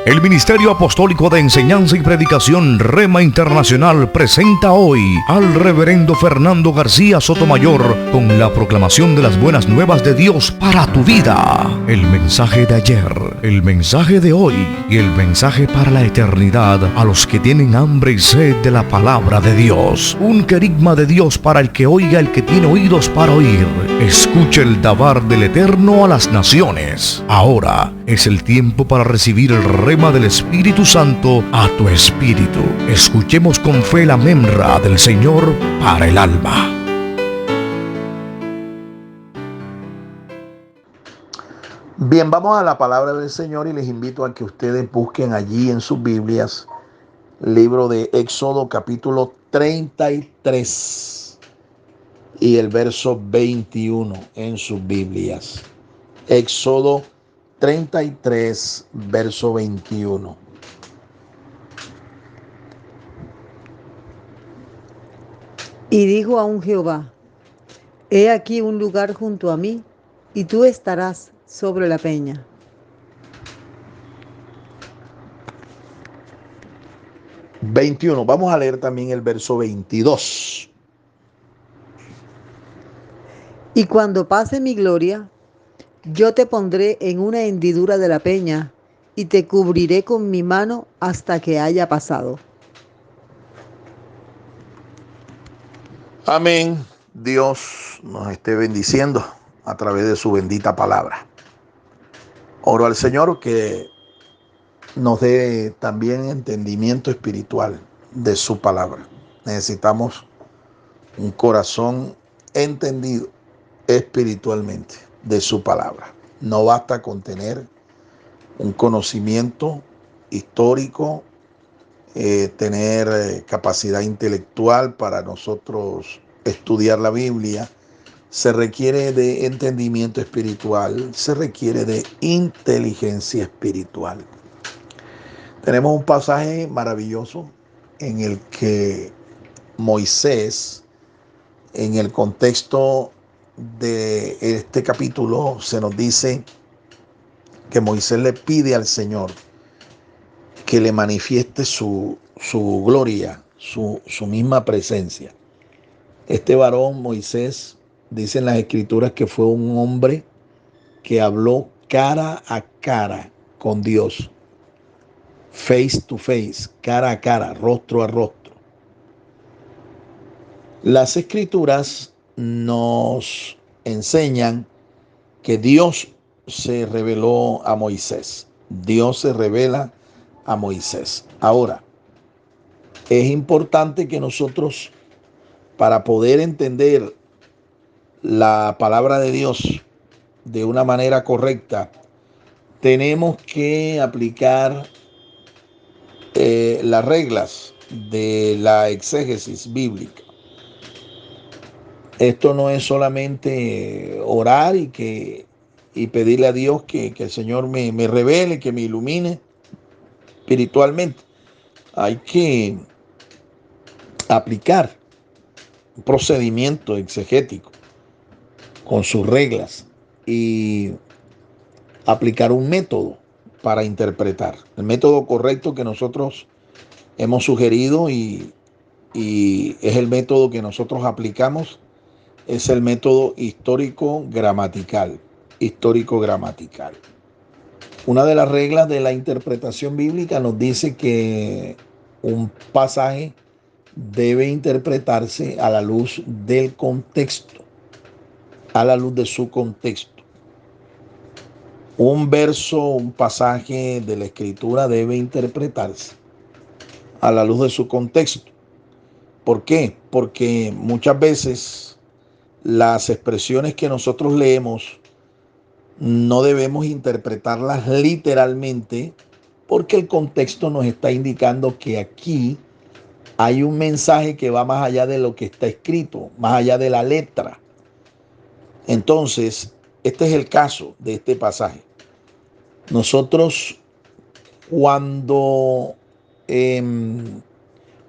El Ministerio Apostólico de Enseñanza y Predicación Rema Internacional presenta hoy al Reverendo Fernando García Sotomayor con la proclamación de las buenas nuevas de Dios para tu vida. El mensaje de ayer, el mensaje de hoy y el mensaje para la eternidad a los que tienen hambre y sed de la palabra de Dios. Un querigma de Dios para el que oiga, el que tiene oídos para oír. Escuche el dabar del Eterno a las naciones. Ahora es el tiempo para recibir el rema del Espíritu Santo a tu espíritu. Escuchemos con fe la memra del Señor para el alma. Bien, vamos a la palabra del Señor y les invito a que ustedes busquen allí en sus Biblias libro de Éxodo capítulo 33 y el verso 21 en sus Biblias. Éxodo 33, verso 21. Y dijo aún Jehová: He aquí un lugar junto a mí, y tú estarás sobre la peña. Vamos a leer también el verso 22. Y cuando pase mi gloria, yo te pondré en una hendidura de la peña, y te cubriré con mi mano hasta que haya pasado. Amén. Dios nos esté bendiciendo a través de su bendita palabra. Oro al Señor que nos dé también entendimiento espiritual de su palabra. Necesitamos un corazón entendido espiritualmente de su palabra. No basta con tener un conocimiento histórico, tener capacidad intelectual para nosotros estudiar la Biblia. Se requiere de entendimiento espiritual, se requiere de inteligencia espiritual. Tenemos un pasaje maravilloso en el que Moisés, en el contexto de este capítulo, se nos dice que Moisés le pide al Señor que le manifieste su gloria, su misma presencia. Este varón, Moisés, dicen las escrituras que fue un hombre que habló cara a cara con Dios. Face to face, cara a cara, rostro a rostro. Las escrituras nos enseñan que Dios se reveló a Moisés. Dios se revela a Moisés. Ahora, es importante que nosotros, para poder entender la palabra de Dios de una manera correcta, tenemos que aplicar las reglas de la exégesis bíblica. Esto no es solamente orar y pedirle a Dios que el Señor me revele, que me ilumine espiritualmente. Hay que aplicar un procedimiento exegético con sus reglas y aplicar un método para interpretar. El método correcto que nosotros hemos sugerido y es el método que nosotros aplicamos, es el método histórico-gramatical. Histórico-gramatical. Una de las reglas de la interpretación bíblica nos dice que un pasaje debe interpretarse a la luz del contexto, a la luz de su contexto. Un verso, un pasaje de la Escritura debe interpretarse a la luz de su contexto. ¿Por qué? Porque muchas veces las expresiones que nosotros leemos no debemos interpretarlas literalmente, porque el contexto nos está indicando que aquí hay un mensaje que va más allá de lo que está escrito, más allá de la letra. Entonces, este es el caso de este pasaje. Nosotros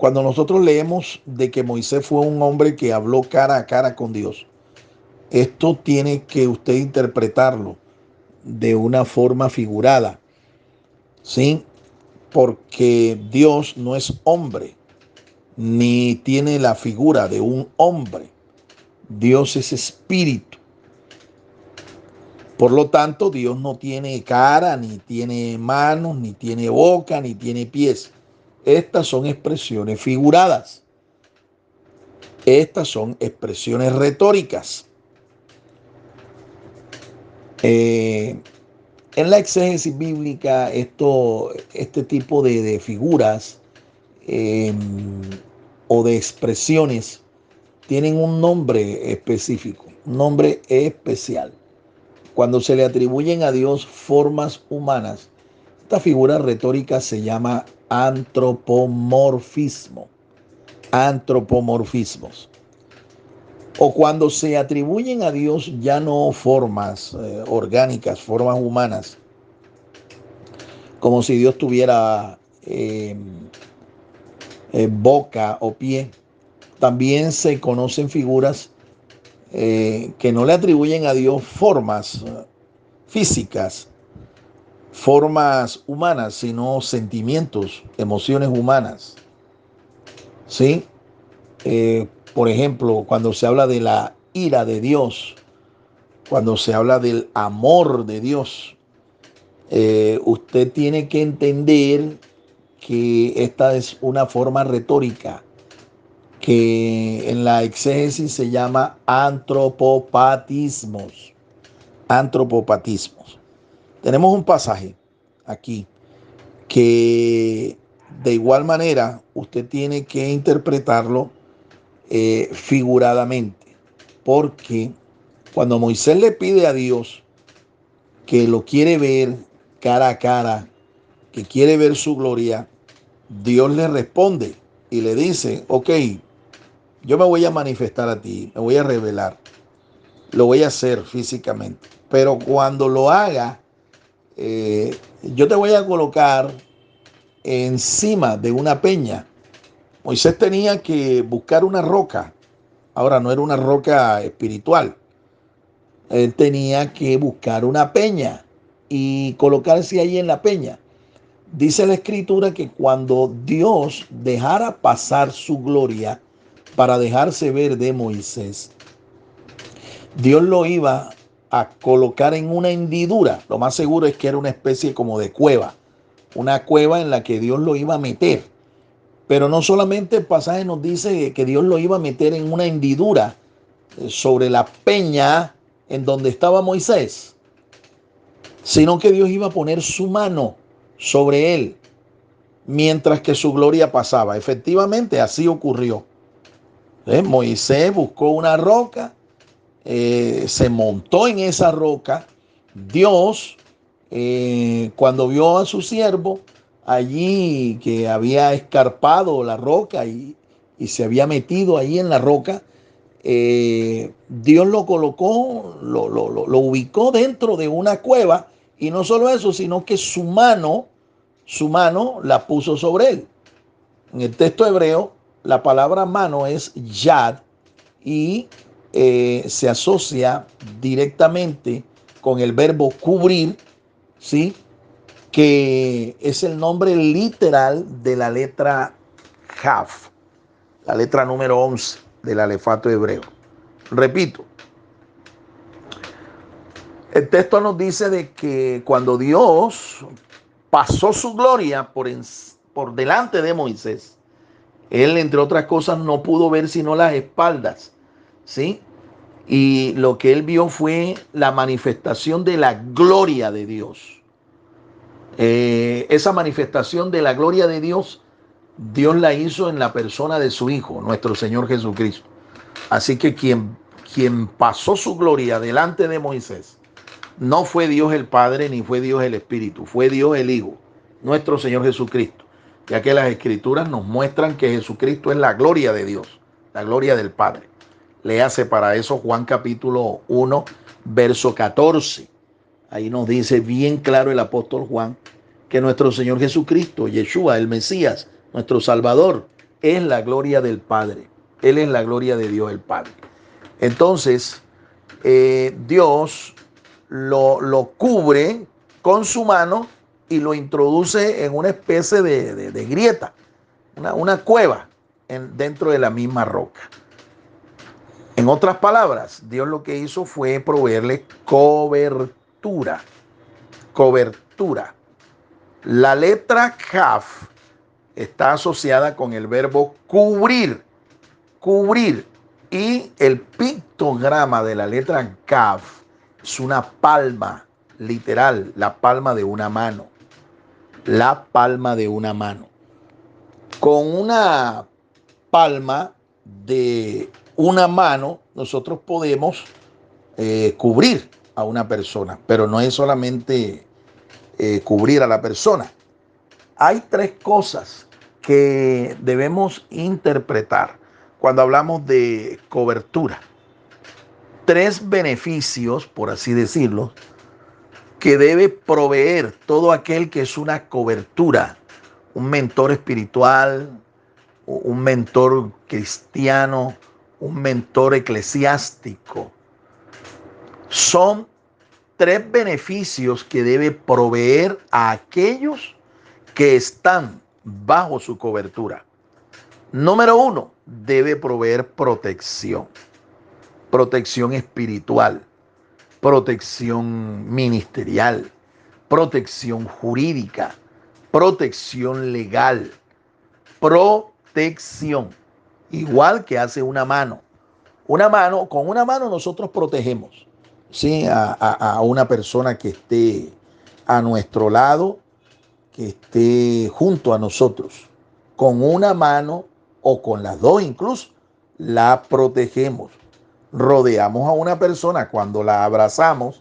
cuando nosotros leemos de que Moisés fue un hombre que habló cara a cara con Dios, esto tiene que usted interpretarlo de una forma figurada, ¿sí? porque Dios no es hombre, ni tiene la figura de un hombre. Dios es espíritu. Por lo tanto, Dios no tiene cara, ni tiene manos, ni tiene boca, ni tiene pies. Estas son expresiones figuradas. Estas son expresiones retóricas. En la exégesis bíblica, este tipo de figuras o de expresiones tienen un nombre específico, un nombre especial. Cuando se le atribuyen a Dios formas humanas, esta figura retórica se llama antropomorfismo. Antropomorfismos. O cuando se atribuyen a Dios ya no formas orgánicas, formas humanas, como si Dios tuviera boca o pie. También se conocen figuras que no le atribuyen a Dios formas físicas, formas humanas, sino sentimientos, emociones humanas. ¿Sí? Por ejemplo, cuando se habla de la ira de Dios, cuando se habla del amor de Dios, usted tiene que entender que esta es una forma retórica que en la exégesis se llama antropopatismos. Antropopatismos. Tenemos un pasaje aquí que de igual manera usted tiene que interpretarlo figuradamente, porque cuando Moisés le pide a Dios que lo quiere ver cara a cara, que quiere ver su gloria, Dios le responde y le dice: ok, yo me voy a manifestar a ti, me voy a revelar, lo voy a hacer físicamente, pero cuando lo haga, yo te voy a colocar encima de una peña. Moisés tenía que buscar una roca. Ahora, no era una roca espiritual. Él tenía que buscar una peña y colocarse ahí en la peña. Dice la escritura que cuando Dios dejara pasar su gloria para dejarse ver de Moisés, Dios lo iba a colocar en una hendidura. Lo más seguro es que era una especie como de cueva. Una cueva en la que Dios lo iba a meter. Pero no solamente el pasaje nos dice que Dios lo iba a meter en una hendidura sobre la peña en donde estaba Moisés, sino que Dios iba a poner su mano sobre él mientras que su gloria pasaba. Efectivamente, así ocurrió. Moisés buscó una roca, se montó en esa roca. Dios, cuando vio a su siervo allí que había escarpado la roca y se había metido ahí en la roca, Dios lo colocó, lo ubicó dentro de una cueva, y no solo eso, sino que su mano la puso sobre él. En el texto hebreo, la palabra mano es yad y se asocia directamente con el verbo cubrir, ¿sí? Que es el nombre literal de la letra Jaf, la letra número 11 del alefato hebreo. Repito, el texto nos dice de que cuando Dios pasó su gloria por delante de Moisés, él, entre otras cosas, no pudo ver sino las espaldas, ¿sí? Y lo que él vio fue la manifestación de la gloria de Dios. Esa manifestación de la gloria de Dios, Dios la hizo en la persona de su Hijo, nuestro Señor Jesucristo. Así que quien pasó su gloria delante de Moisés no fue Dios el Padre ni fue Dios el Espíritu, fue Dios el Hijo, nuestro Señor Jesucristo, ya que las Escrituras nos muestran que Jesucristo es la gloria de Dios, la gloria del Padre. Léase para eso Juan capítulo 1, verso 14. Ahí nos dice bien claro el apóstol Juan que nuestro Señor Jesucristo, Yeshua, el Mesías, nuestro Salvador, es la gloria del Padre. Él es la gloria de Dios el Padre. Entonces, Dios lo cubre con su mano y lo introduce en una especie de grieta, una cueva dentro de la misma roca. En otras palabras, Dios lo que hizo fue proveerle cobertura. Cobertura. La letra Kaf está asociada con el verbo cubrir. Cubrir. Y el pictograma de la letra Kaf es una palma, literal, la palma de una mano. La palma de una mano. Con una palma de una mano nosotros podemos cubrir a una persona, pero no es solamente cubrir a la persona. Hay tres cosas que debemos interpretar cuando hablamos de cobertura. Tres beneficios, por así decirlo, que debe proveer todo aquel que es una cobertura, un mentor espiritual, un mentor cristiano, un mentor eclesiástico. Son tres beneficios que debe proveer a aquellos que están bajo su cobertura. Número uno, debe proveer protección. Protección espiritual, protección ministerial, protección jurídica, protección legal, protección. Igual que hace una mano. Con una mano nosotros protegemos, ¿sí? a una persona que esté a nuestro lado, que esté junto a nosotros. Con una mano o con las dos incluso, la protegemos. Rodeamos a una persona cuando la abrazamos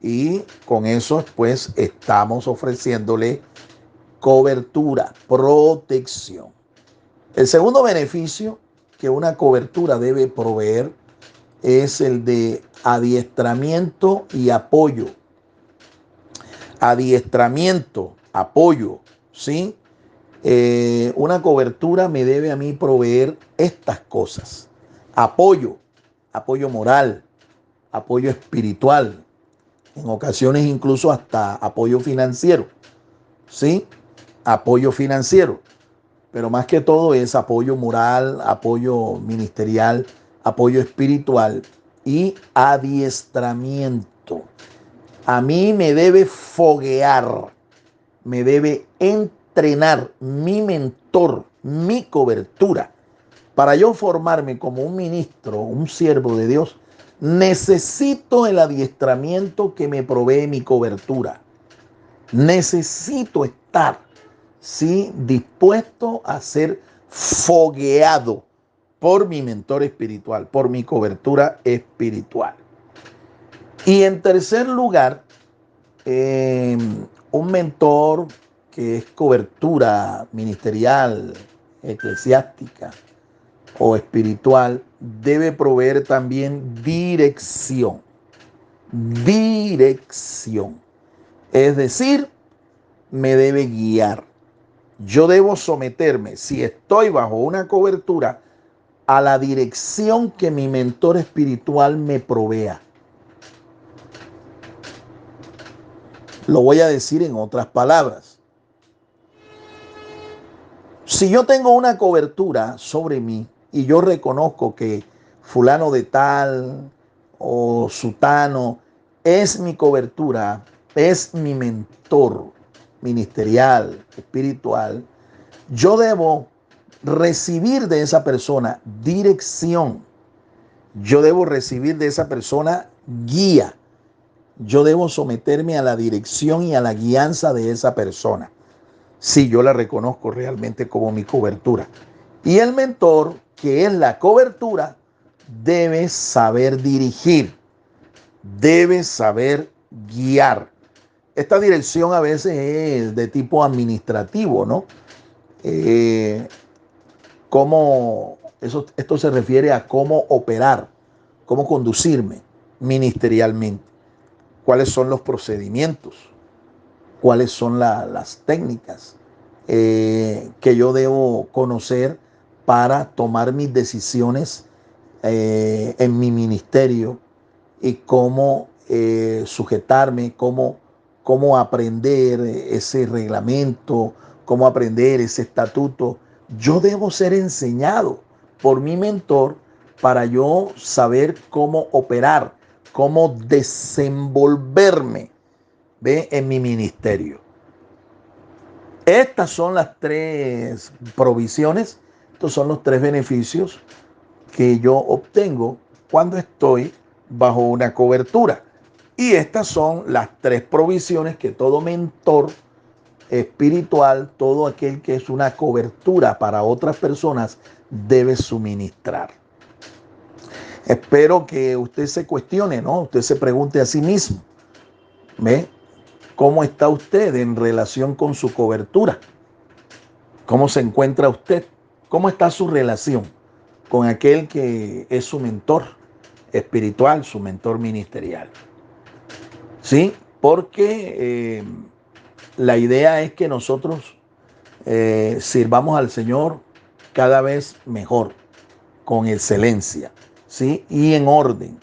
y con eso pues estamos ofreciéndole cobertura, protección. El segundo beneficio que una cobertura debe proveer es el de adiestramiento y apoyo. Adiestramiento, apoyo, ¿sí? Una cobertura me debe a mí proveer estas cosas. Apoyo moral, apoyo espiritual, en ocasiones incluso hasta apoyo financiero, ¿sí? Apoyo financiero. Pero más que todo es apoyo moral, apoyo ministerial, apoyo espiritual y adiestramiento. A mí me debe foguear, me debe entrenar mi mentor, mi cobertura. Para yo formarme como un ministro, un siervo de Dios, necesito el adiestramiento que me provee mi cobertura. Necesito estar, sí, dispuesto a ser fogueado por mi mentor espiritual, por mi cobertura espiritual. Y en tercer lugar, un mentor que es cobertura ministerial, eclesiástica o espiritual, debe proveer también dirección. Dirección. Es decir, me debe guiar. Yo debo someterme, si estoy bajo una cobertura, a la dirección que mi mentor espiritual me provea. Lo voy a decir en otras palabras. Si yo tengo una cobertura sobre mí y yo reconozco que fulano de tal o sutano es mi cobertura, es mi mentor ministerial, espiritual, yo debo recibir de esa persona dirección. Yo debo recibir de esa persona guía. Yo debo someterme a la dirección y a la guianza de esa persona, si yo la reconozco realmente como mi cobertura. Y el mentor, que es la cobertura, debe saber dirigir, debe saber guiar. Esta dirección a veces es de tipo administrativo, ¿no? Esto se refiere a cómo operar, cómo conducirme ministerialmente, cuáles son los procedimientos, cuáles son las técnicas que yo debo conocer para tomar mis decisiones en mi ministerio y cómo sujetarme, cómo cómo aprender ese reglamento, cómo aprender ese estatuto. Yo debo ser enseñado por mi mentor para yo saber cómo operar, cómo desenvolverme, ¿ve?, en mi ministerio. Estas son las 3 provisiones, estos son los 3 beneficios que yo obtengo cuando estoy bajo una cobertura. Y estas son las 3 provisiones que todo mentor espiritual, todo aquel que es una cobertura para otras personas, debe suministrar. Espero que usted se cuestione, ¿no? Usted se pregunte a sí mismo, ¿ve? ¿Cómo está usted en relación con su cobertura? ¿Cómo se encuentra usted? ¿Cómo está su relación con aquel que es su mentor espiritual, su mentor ministerial? Sí, porque la idea es que nosotros sirvamos al Señor cada vez mejor, con excelencia, ¿sí? Y en orden,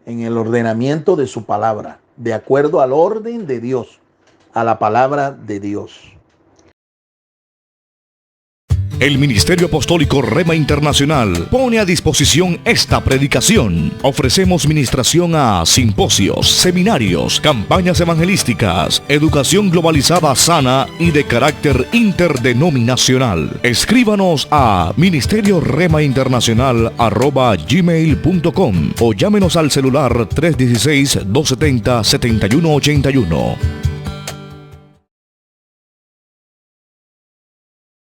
en el ordenamiento de su palabra, de acuerdo al orden de Dios, a la palabra de Dios. El Ministerio Apostólico Rema Internacional pone a disposición esta predicación. Ofrecemos ministración a simposios, seminarios, campañas evangelísticas, educación globalizada sana y de carácter interdenominacional. Escríbanos a ministerioremainternacional@gmail.com o llámenos al celular 316-270-7181.